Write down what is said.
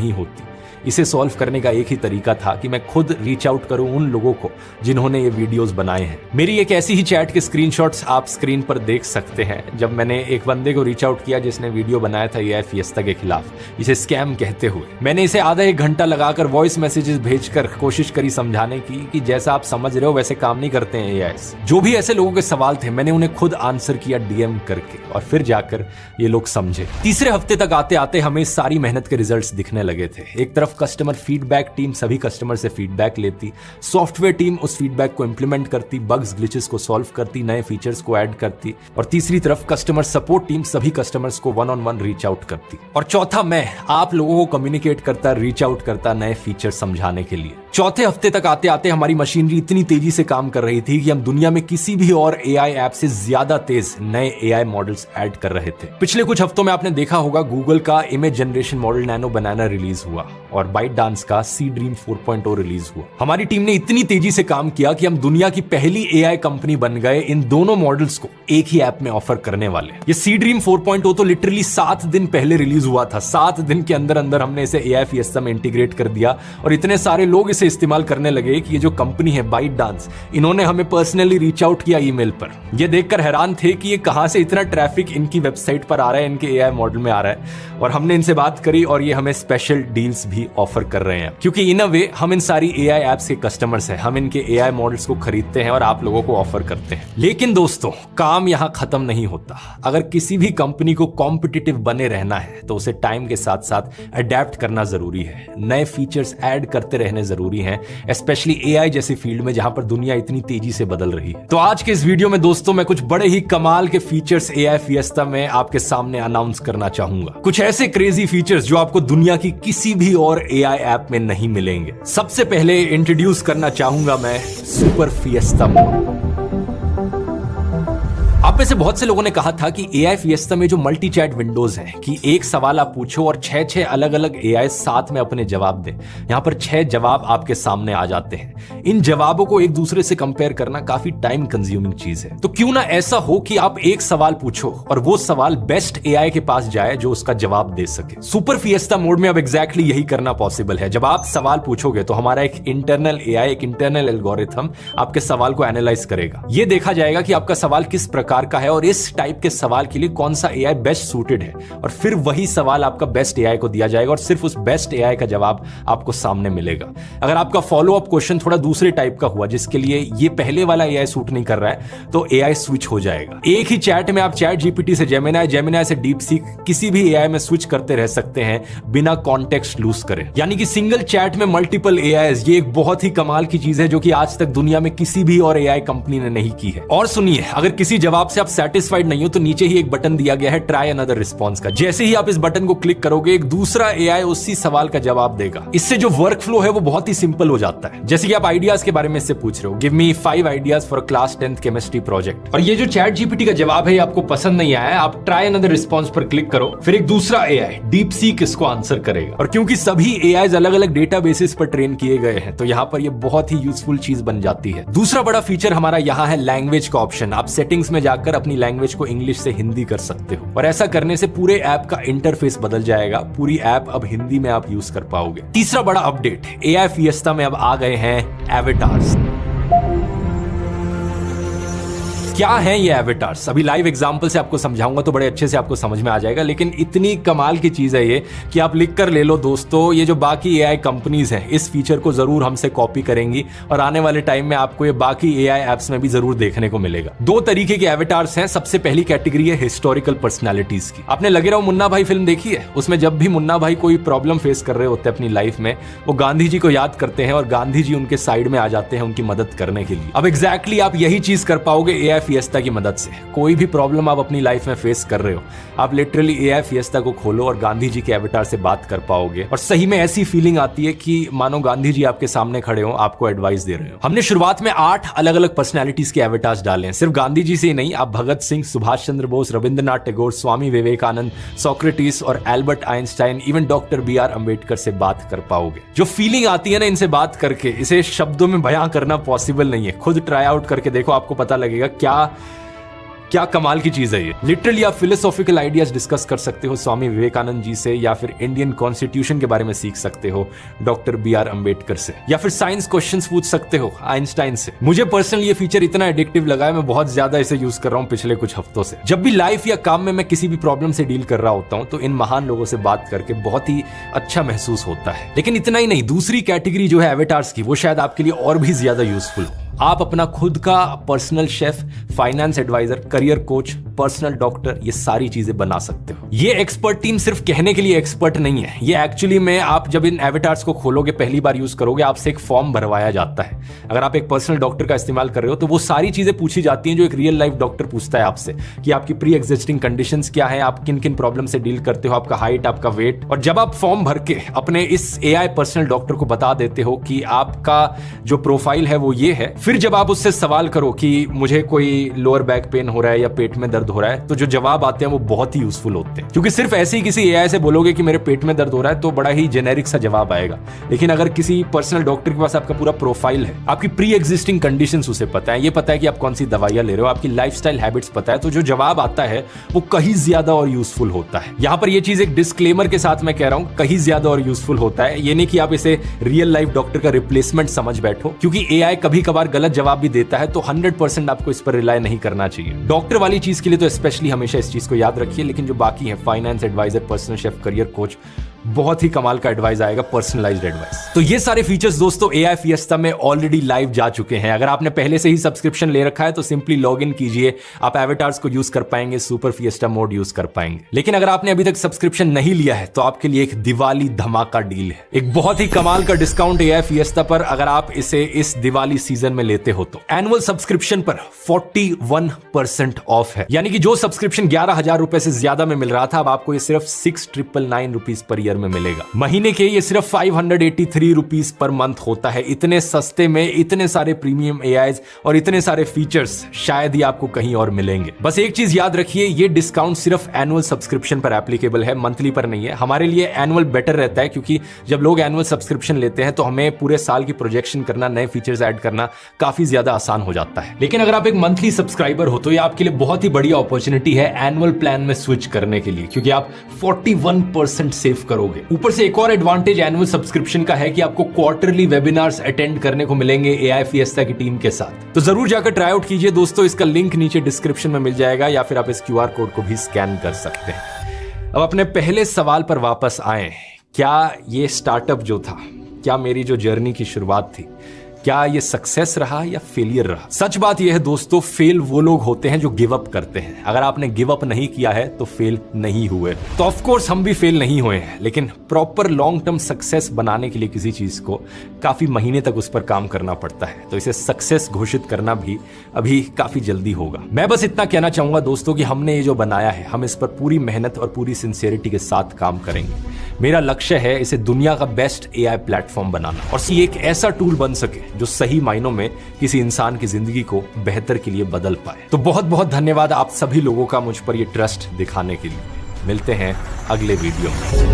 नहीं होती। इसे सॉल्व करने का एक ही तरीका था कि मैं खुद रीच आउट करूं उन लोगों को जिन्होंने ये वीडियोस बनाए हैं। मेरी एक ऐसी ही चैट के स्क्रीनशॉट्स आप स्क्रीन पर देख सकते हैं, जब मैंने एक बंदे को रीच आउट किया जिसने वीडियो बनाया था एआई फिएस्टा के खिलाफ, इसे स्कैम कहते हुए। मैंने इसे आधा एक घंटा लगाकर वॉइस मैसेजेस भेजकर कोशिश करी समझाने की कि जैसा आप समझ रहे हो वैसे काम नहीं करते हैं एआईस। जो भी ऐसे लोगों के सवाल थे मैंने उन्हें खुद आंसर किया डीएम करके, और फिर जाकर ये लोग समझे। तीसरे हफ्ते तक आते आते हमें सारी मेहनत के रिजल्ट्स दिखने लगे थे। एक तरफ कस्टमर फीडबैक टीम सभी कस्टमर से फीडबैक लेती, सॉफ्टवेयर टीम उस फीडबैक को इंप्लीमेंट करती, बग्स ग्लिचेस को सॉल्व करती, नए फीचर्स को ऐड करती, और तीसरी तरफ कस्टमर सपोर्ट टीम सभी कस्टमर्स को one on one reach out करती, और चौथा मैं आप लोगों को कम्युनिकेट करता, रीच आउट करता नए फीचर समझाने के लिए। चौथे हफ्ते तक आते आते हमारी मशीनरी इतनी तेजी से काम कर रही थी कि हम दुनिया में किसी भी और एआई ऐप से ज्यादा तेज नए एआई मॉडल्स ऐड कर रहे थे। पिछले कुछ हफ्तों में आपने देखा होगा गूगल का इमेज जनरेशन मॉडल नैनो बनाना रिलीज हुआ और बाइटडांस का सी ड्रीम 4.0 रिलीज हुआ। हमारी टीम ने इतनी तेजी से काम किया कि हम दुनिया की पहली एआई कंपनी बन गए इन दोनों मॉडल्स को एक ही ऐप में ऑफर करने वाले। ये सी ड्रीम 4.0 तो लिटरली 7 दिन पहले रिलीज हुआ था। 7 दिन के अंदर अंदर हमने इसे एआई फिएस्टा में इंटीग्रेट कर दिया और इतने सारे लोग इसे इस्तेमाल करने लगे कि ये जो कंपनी है बाइटडांस, इन्होंने हमें पर्सनली रीच आउट किया ईमेल पर। ये देखकर हैरान थे कि ये कहां से इतना ट्रैफिक इनकी वेबसाइट पर आ रहा है, इनके एआई मॉडल में आ रहा है। और हमने इनसे बात करी और ये हमें स्पेशल डील्स भी ऑफर कर रहे हैं, क्योंकि इन अ वे हम इन सारी एआई एप्स के कस्टमर्स हैं। हम इनके एआई मॉडल्स को खरीदते हैं और आप लोगों को ऑफर करते हैं। लेकिन दोस्तों, काम यहां खत्म नहीं होता। अगर किसी भी कंपनी को कॉम्पिटिटिव बने रहना है तो उसे टाइम के साथ साथ अडेप्ट करना जरूरी है। नए फीचर्स ऐड करते रहने जरूरी हैं, स्पेशली एआई जैसी फील्ड में जहां पर दुनिया इतनी तेजी से बदल रही है। तो आज के इस वीडियो में दोस्तों मैं कुछ बड़े ही कमाल के फीचर्स एआई फिएस्टा में आपके सामने अनाउंस करना चाहूंगा। कुछ ऐसे क्रेजी फीचर्स जो आपको दुनिया की किसी भी और एआई ऐप में नहीं मिलेंगे। सबसे पहले इंट्रोड्यूस करना चाहूंगा मैं सुपर फिएस्टा मोड। आप में से बहुत से लोगों ने कहा था कि एआई फिएस्टा में जो मल्टी चैट विंडोज हैं कि एक सवाल आप पूछो और 6 अलग अलग एआई साथ में अपने जवाब दें। यहां पर 6 जवाब आपके सामने आ जाते हैं। इन जवाबों को एक दूसरे से कंपेयर करना काफी टाइम कंज्यूमिंग चीज है। तो क्यों ना ऐसा हो कि आप एक सवाल पूछो और वो सवाल बेस्ट एआई के पास जाए जो उसका जवाब दे सके। सुपर फिएस्टा मोड में अब एग्जैक्टली यही करना पॉसिबल है। जब आप सवाल पूछोगे तो हमारा एक इंटरनल एआई, एक इंटरनल एल्गोरिथम आपके सवाल को एनालाइज करेगा। यह देखा जाएगा कि आपका सवाल किस प्रकार का है और इस टाइप के सवाल के लिए कौन सा एआई बेस्ट सूटेड है, और फिर वही सवाल आपका बेस्ट एआई को दिया जाएगा और सिर्फ उस बेस्ट एआई का जवाब आपको सामने मिलेगा। अगर आपका फॉलो अप क्वेश्चन थोड़ा दूसरे टाइप का हुआ जिसके लिए ये पहले वाला एआई सूट नहीं कर रहा है, तो एआई स्विच हो जाएगा। एक ही चैट में आप चैट जीपीटी से जेमिनाई, जेमिनाई से डीपसीक, किसी भी एआई में स्विच करते रह सकते हैं बिना कॉन्टेक्स्ट लूज करे। यानी कि सिंगल चैट में मल्टीपल एआईज, ये एक बहुत ही कमाल की चीज है जो कि आज तक दुनिया में किसी भी और एआई कंपनी ने नहीं की है। और सुनिए, अगर किसी जवाब से आप सेटिस्फाइड नहीं हो तो नीचे ही एक बटन दिया गया है ट्राई अनदर रिस्पॉन्स का। जैसे ही आप इस बटन को क्लिक करोगे एक दूसरा एआई उसी सवाल का जवाब देगा। इससे जो वर्क फ्लो है वो बहुत ही सिंपल हो जाता है। जैसे कि आप आइडियाज के बारे में इससे पूछ रहे हो, give me 5 ideas for class 10th chemistry project, और ये जो चैट जीपीटी का जवाब है आपको पसंद नहीं आया, आप ट्राई अनदर रिस्पॉन्स पर क्लिक करो, फिर एक दूसरा एआई डीपसीक इसको आंसर करेगा। और क्योंकि सभी एआईज अलग अलग डेटाबेसिस पर ट्रेन किए गए हैं तो यहां पर ये बहुत ही यूजफुल चीज बन जाती है। दूसरा बड़ा फीचर हमारा यहां है लैंग्वेज का ऑप्शन। आप सेटिंग्स में जाकर अपनी लैंग्वेज को इंग्लिश से हिंदी कर सकते हो, और ऐसा करने से पूरे ऐप का इंटरफेस बदल जाएगा। पूरी ऐप अब हिंदी में आप यूज कर पाओगे। तीसरा बड़ा अपडेट, एआई फिएस्टा में अब आ गए हैं एवेटार्स। क्या है ये एवेटार्स? अभी लाइव एग्जांपल से आपको समझाऊंगा तो बड़े अच्छे से आपको समझ में आ जाएगा, लेकिन इतनी कमाल की चीज है ये कि आप लिख कर ले लो दोस्तों। ये जो बाकी एआई कंपनीज हैं इस फीचर को जरूर हमसे कॉपी करेंगी और आने वाले टाइम में आपको ये बाकी एआई एप्स में भी जरूर देखने को मिलेगा। 2 तरीके के एवेटार्स हैं। सबसे पहली कैटेगरी है हिस्टोरिकल पर्सनैलिटीज की। आपने लगे रहो मुन्ना भाई फिल्म देखी है? उसमें जब भी मुन्ना भाई कोई प्रॉब्लम फेस कर रहे होते हैं अपनी लाइफ में, वो गांधी जी को याद करते हैं और गांधी जी उनके साइड में आ जाते हैं उनकी मदद करने के लिए। अब एग्जैक्टली आप यही चीज कर पाओगे एआई फिएस्टा की मदद से। कोई भी प्रॉब्लम आप अपनी लाइफ में फेस कर रहे हो, आप लिटरली एआई फिएस्टा को खोलो और गांधी जी के एवेटार से बात कर पाओगे, और सही में ऐसी फीलिंग आती है कि मानो गांधी जी आपके सामने खड़े हो, आपको एडवाइस दे रहे हो। हमने शुरुआत में 8 अलग अलग पर्सनैलिटीज के एवेटार्स डाले हैं। सिर्फ गांधी जी से ही नहीं, आप भगत सिंह, सुभाष चंद्र बोस, रविंद्रनाथ टैगोर, स्वामी विवेकानंद, सोक्रेटिस और Albert Einstein, even doctor BR Ambedkar से बात कर पाओगे। जो फीलिंग आती है ना इनसे बात करके, इसे शब्दों में बयां करना पॉसिबल नहीं है। खुद ट्राई आउट करके देखो, आपको पता लगेगा क्या कमाल की चीज है ये। लिटरली आप फिलोसॉफिकल आइडियाज डिस्कस कर सकते हो स्वामी विवेकानंद जी से, या फिर इंडियन कॉन्स्टिट्यूशन के बारे में सीख सकते हो डॉक्टर BR अम्बेडकर से, या फिर साइंस क्वेश्चंस पूछ सकते हो आइंस्टाइन से। मुझे पर्सनली ये फीचर इतना एडिक्टिव लगा है, मैं बहुत ज्यादा इसे यूज कर रहा हूं पिछले कुछ हफ्तों से। जब भी लाइफ या काम में मैं किसी भी प्रॉब्लम से डील कर रहा होता हूं तो इन महान लोगों से बात करके बहुत ही अच्छा महसूस होता है। लेकिन इतना ही नहीं, दूसरी कैटेगरी जो है एवेटार्स की, वो शायद आपके लिए और भी ज्यादा यूजफुल हो। आप अपना खुद का personal chef, finance adviser, career coach, personal doctor, ये सारी चीजें बना सकते हो। ये एक्सपर्ट टीम सिर्फ कहने के लिए एक्सपर्ट नहीं है, ये एक्चुअली में आप जब इन एवेटार्स को खोलोगे, पहली बार यूज करोगे, आपसे एक फॉर्म भरवाया जाता है। अगर आप एक पर्सनल डॉक्टर का इस्तेमाल कर रहे हो तो वो सारी चीजें पूछी जाती हैं जो एक रियल लाइफ डॉक्टर पूछता है आपसे, कि आपकी प्री एग्जिस्टिंग कंडीशंस क्या है, आप किन किन प्रॉब्लम से डील करते हो, आपका हाइट, आपका वेट। और जब आप फॉर्म भर के अपने इस AI पर्सनल डॉक्टर को बता देते हो कि आपका जो प्रोफाइल है वो ये है, फिर जब आप उससे सवाल करो कि मुझे कोई लोअर बैक पेन हो रहा है या पेट में दर्द हो रहा है, तो जो जवाब आते हैं वो बहुत ही यूजफुल होते हैं। क्योंकि सिर्फ ऐसे ही किसी AI से बोलोगे कि मेरे पेट में दर्द हो रहा है तो बड़ा ही जेनेरिक सा जवाब आएगा। लेकिन अगर किसी पर्सनल डॉक्टर के पास आपका पूरा प्रोफाइल है, आपकी प्री एग्जिस्टिंग कंडीशंस उसे पता है, ये पता है कि आप कौन सी दवाइयां ले रहे हो, आपकी लाइफस्टाइल हैबिट्स पता है, तो जो जवाब आता है वो कहीं ज्यादा और यूजफुल होता है। यहां पर ये चीज एक डिस्क्लेमर के साथ मैं कह रहा हूं, कहीं ज्यादा और यूजफुल होता है। ये नहीं कि आप इसे रियल लाइफ डॉक्टर का रिप्लेसमेंट समझ बैठो, क्योंकि AI कभी कभार गलत जवाब भी देता है, तो 100% आपको इस पर रिलाय नहीं करना चाहिए। डॉक्टर वाली चीज के लिए तो स्पेशली हमेशा इस चीज को याद रखिए, लेकिन जो बाकी है, finance adviser, personal chef, career coach, बहुत ही कमाल का एडवाइस आएगा, पर्सनलाइज्ड एडवाइस। तो ये सारे फीचर्स दोस्तों AI फिएस्टा में ऑलरेडी लाइव जा चुके हैं। अगर आपने पहले से ही सब्सक्रिप्शन ले रखा है तो सिंपली लॉग इन कीजिए, आप एवेटार्स को यूज कर पाएंगे, सुपर फिएस्टा मोड यूज कर पाएंगे। लेकिन अगर आपने अभी तक सब्सक्रिप्शन नहीं लिया है तो आपके लिए एक दिवाली धमाका डील है, एक बहुत ही कमाल का डिस्काउंट AI फिएस्टा पर। अगर आप इसे इस दिवाली सीजन में लेते हो तो एनुअल सब्सक्रिप्शन पर 41% ऑफ है, यानी कि जो सब्सक्रिप्शन 11,000 रुपए से ज्यादा में मिल रहा था, अब आपको ये सिर्फ 6,999 रुपीज पर ईयर में मिलेगा। महीने के ये सिर्फ 583 रुपीज पर मंथ होता है। इतने सस्ते में इतने सारे प्रीमियम AIs और इतने सारे फीचर्स शायद ही आपको कहीं और मिलेंगे। बस एक चीज याद रखिए, ये डिस्काउंट सिर्फ एनुअल सब्सक्रिप्शन पर एप्लीकेबल है, मंथली पर नहीं है। हमारे लिए एनुअल बेटर रहता है, क्योंकि जब लोग एनुअल सब्सक्रिप्शन लेते हैं तो हमें पूरे साल की प्रोजेक्शन करना, नए फीचर्स ऐड करना काफी ज्यादा आसान हो जाता है। लेकिन अगर आप एक मंथली सब्सक्राइबर हो तो ये आपके लिए बहुत ही बढ़िया अपॉर्चुनिटी है एनुअल प्लान में स्विच करने के लिए, क्योंकि आप 41% सेव करोगे। ऊपर से एक और एडवांटेज एनुअल सब्सक्रिप्शन का है कि आपको क्वार्टरली वेबिनार्स अटेंड करने को मिलेंगे AI फिएस्टा की टीम के साथ। तो जरूर जाकर ट्राई आउट कीजिए दोस्तों, इसका लिंक नीचे डिस्क्रिप्शन में मिल जाएगा, या फिर आप इस QR कोड को भी स्कैन कर सकते हैं। अब अपने पहले सवाल पर वापस आए, क्या ये स्टार्टअप जो था, क्या मेरी जो जर्नी की शुरुआत थी, क्या ये सक्सेस रहा या फेलियर रहा? सच बात यह है दोस्तों, फेल वो लोग होते हैं जो गिव अप करते हैं। अगर आपने गिव अप नहीं किया है तो फेल नहीं हुए। तो ऑफ कोर्स हम भी फेल नहीं हुए हैं, लेकिन प्रॉपर लॉन्ग टर्म सक्सेस बनाने के लिए किसी चीज को काफी महीने तक उस पर काम करना पड़ता है, तो इसे सक्सेस घोषित करना भी अभी काफी जल्दी होगा। मैं बस इतना कहना चाहूंगा दोस्तों कि हमने ये जो बनाया है, हम इस पर पूरी मेहनत और पूरी सिंसियरिटी के साथ काम करेंगे। मेरा लक्ष्य है इसे दुनिया का बेस्ट AI प्लेटफॉर्म बनाना, और ये एक ऐसा टूल बन सके जो सही मायनों में किसी इंसान की जिंदगी को बेहतर के लिए बदल पाए। तो बहुत बहुत धन्यवाद आप सभी लोगों का मुझ पर ये ट्रस्ट दिखाने के लिए। मिलते हैं अगले वीडियो में।